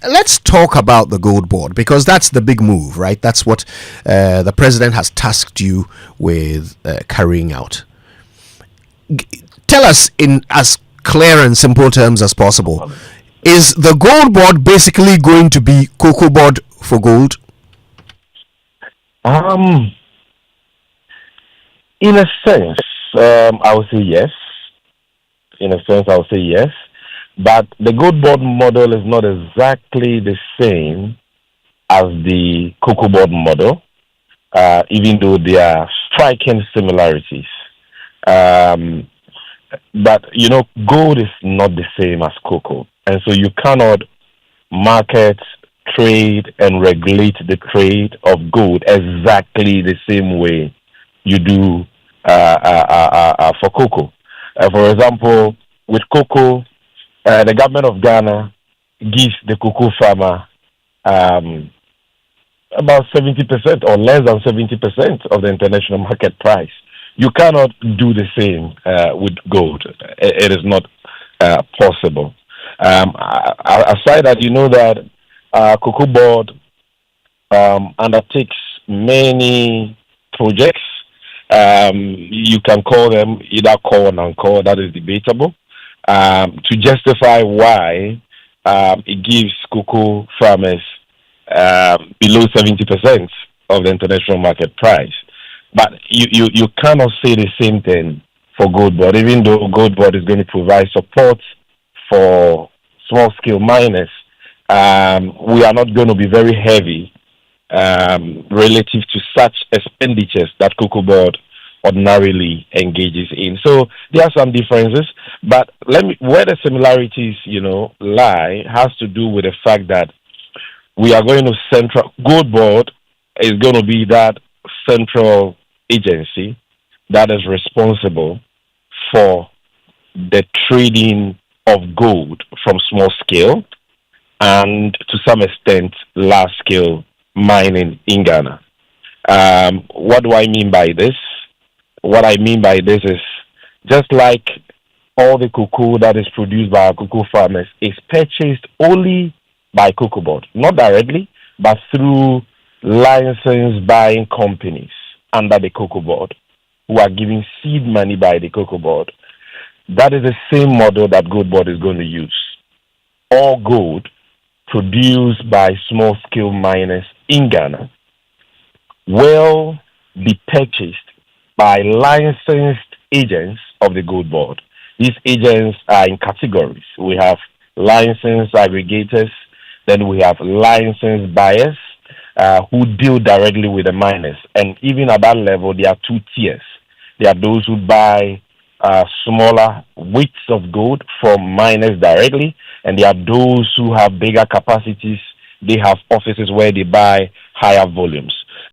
let's talk about the gold board, because that's the big move, right? That's what the president has tasked you with carrying out. Tell us in as clear and simple terms as possible. Is the gold board basically going to be cocoa board for gold? In a sense, I would say yes. In a sense, I would say yes. But the gold board model is not exactly the same as the cocoa board model, even though there are striking similarities. But gold is not the same as cocoa, and so you cannot market, trade, and regulate the trade of gold exactly the same way you do for cocoa. For example, with cocoa, the government of Ghana gives the cocoa farmer about 70% or less than 70% of the international market price. You cannot do the same with gold. It is not possible. Aside that, that cocoa board undertakes many projects. You can call them either core or non-core. That is debatable. To justify why it gives cocoa farmers below 70% of the international market price. But you cannot say the same thing for gold board, even though gold board is going to provide support for small scale miners. We are not going to be very heavy relative to such expenditures that cocoa board ordinarily engages in. So there are some differences, but where the similarities, lie has to do with the fact that we are going to gold board is going to be that central agency that is responsible for the trading of gold from small scale and to some extent large scale mining in Ghana. What do I mean by this? What I mean by this is just like all the cocoa that is produced by our cocoa farmers is purchased only by cocoa board, not directly, but through licensed buying companies under the cocoa board who are giving seed money by the cocoa board. That is the same model that gold board is going to use. All gold produced by small scale miners in Ghana will be purchased by licensed agents of the gold board. These agents are in categories. We have licensed aggregators, then we have licensed buyers who deal directly with the miners. And even at that level, there are two tiers. There are those who buy smaller weights of gold from miners directly, and there are those who have bigger capacities. They have offices where they buy higher volumes.